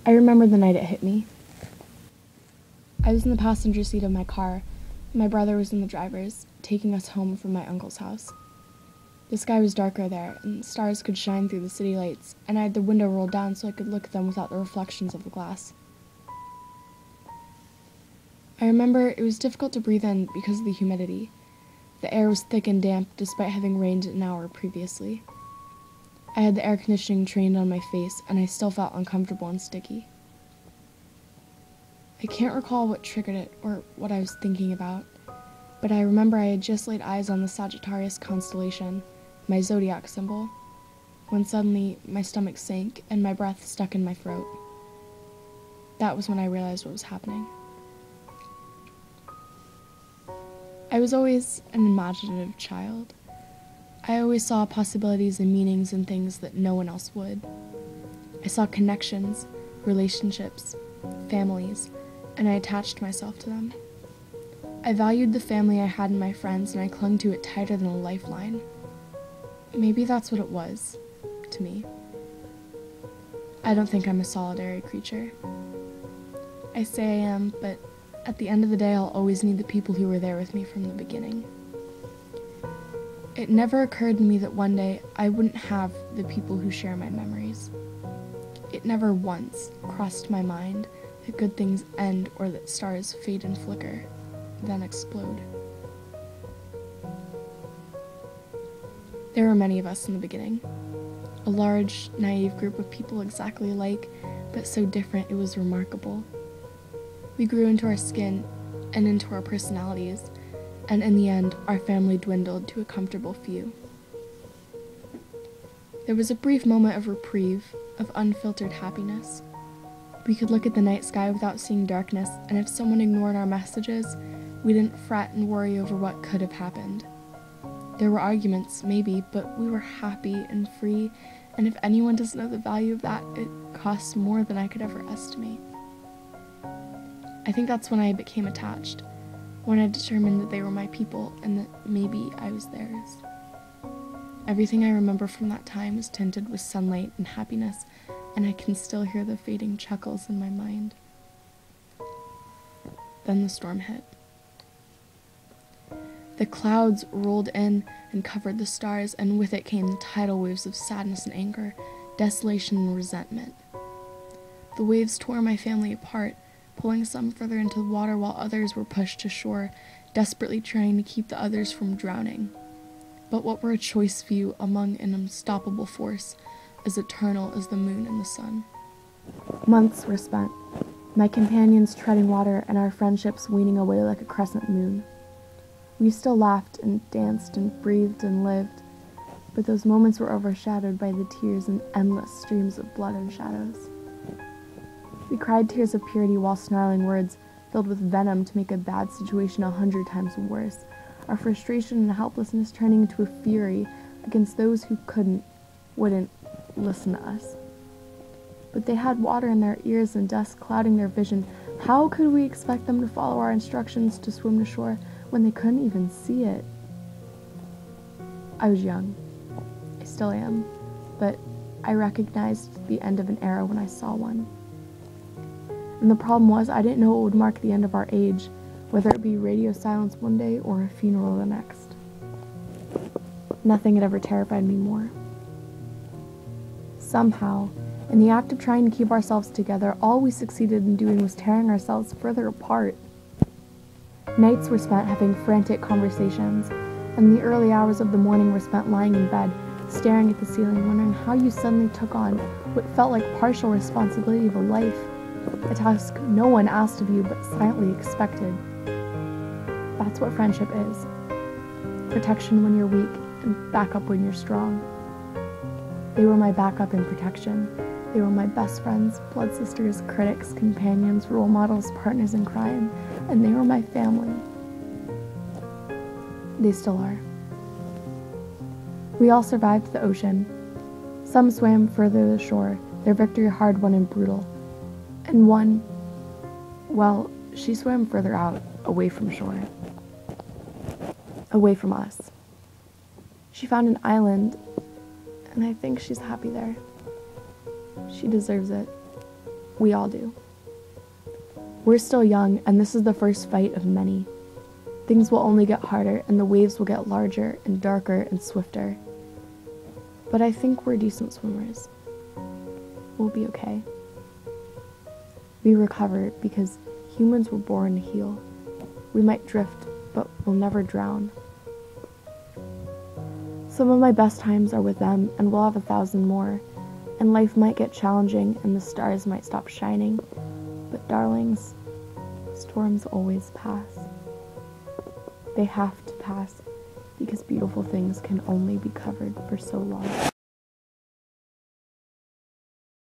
I remember the night it hit me. I was in the passenger seat of my car, and my brother was in the driver's, taking us home from my uncle's house. The sky was darker there, and stars could shine through the city lights, and I had the window rolled down so I could look at them without the reflections of the glass. I remember it was difficult to breathe in because of the humidity. The air was thick and damp despite having rained an hour previously. I had the air conditioning trained on my face, and I still felt uncomfortable and sticky. I can't recall what triggered it or what I was thinking about, but I remember I had just laid eyes on the Sagittarius constellation, my zodiac symbol, when suddenly my stomach sank and my breath stuck in my throat. That was when I realized what was happening. I was always an imaginative child. I always saw possibilities and meanings in things that no one else would. I saw connections, relationships, families, and I attached myself to them. I valued the family I had in my friends, and I clung to it tighter than a lifeline. Maybe that's what it was, to me. I don't think I'm a solitary creature. I say I am, but at the end of the day, I'll always need the people who were there with me from the beginning. It never occurred to me that one day I wouldn't have the people who share my memories. It never once crossed my mind that good things end or that stars fade and flicker, then explode. There were many of us in the beginning. A large, naive group of people exactly alike, but so different it was remarkable. We grew into our skin and into our personalities, and in the end, our family dwindled to a comfortable few. There was a brief moment of reprieve, of unfiltered happiness. We could look at the night sky without seeing darkness, and if someone ignored our messages, we didn't fret and worry over what could have happened. There were arguments, maybe, but we were happy and free, and if anyone doesn't know the value of that, it costs more than I could ever estimate. I think that's when I became attached, when I determined that they were my people and that maybe I was theirs. Everything I remember from that time was tinted with sunlight and happiness, and I can still hear the fading chuckles in my mind. Then the storm hit. The clouds rolled in and covered the stars, and with it came the tidal waves of sadness and anger, desolation and resentment. The waves tore my family apart, pulling some further into the water while others were pushed to shore, desperately trying to keep the others from drowning. But what were a choice few among an unstoppable force as eternal as the moon and the sun? Months were spent, my companions treading water and our friendships waning away like a crescent moon. We still laughed and danced and breathed and lived, but those moments were overshadowed by the tears and endless streams of blood and shadows. We cried tears of purity while snarling words filled with venom to make a bad situation 100 times worse, our frustration and helplessness turning into a fury against those who wouldn't listen to us. But they had water in their ears and dust clouding their vision. How could we expect them to follow our instructions to swim to shore when they couldn't even see it? I was young. I still am. But I recognized the end of an era when I saw one. And the problem was I didn't know what would mark the end of our age, whether it be radio silence one day or a funeral the next. Nothing had ever terrified me more. Somehow, in the act of trying to keep ourselves together, all we succeeded in doing was tearing ourselves further apart. Nights were spent having frantic conversations, and the early hours of the morning were spent lying in bed, staring at the ceiling, wondering how you suddenly took on what felt like partial responsibility of a life, a task no one asked of you but silently expected. That's what friendship is. Protection when you're weak, and backup when you're strong. They were my backup and protection. They were my best friends, blood sisters, critics, companions, role models, partners in crime, and they were my family. They still are. We all survived the ocean. Some swam further to the shore, their victory hard won and brutal. And one, well, she swam further out, away from shore. Away from us. She found an island, and I think she's happy there. She deserves it. We all do. We're still young, and this is the first fight of many. Things will only get harder, and the waves will get larger and darker and swifter. But I think we're decent swimmers. We'll be okay. We recover because humans were born to heal. We might drift, but we'll never drown. Some of my best times are with them, and we'll have 1,000 more. And life might get challenging, and the stars might stop shining. But darlings, storms always pass. They have to pass, because beautiful things can only be covered for so long.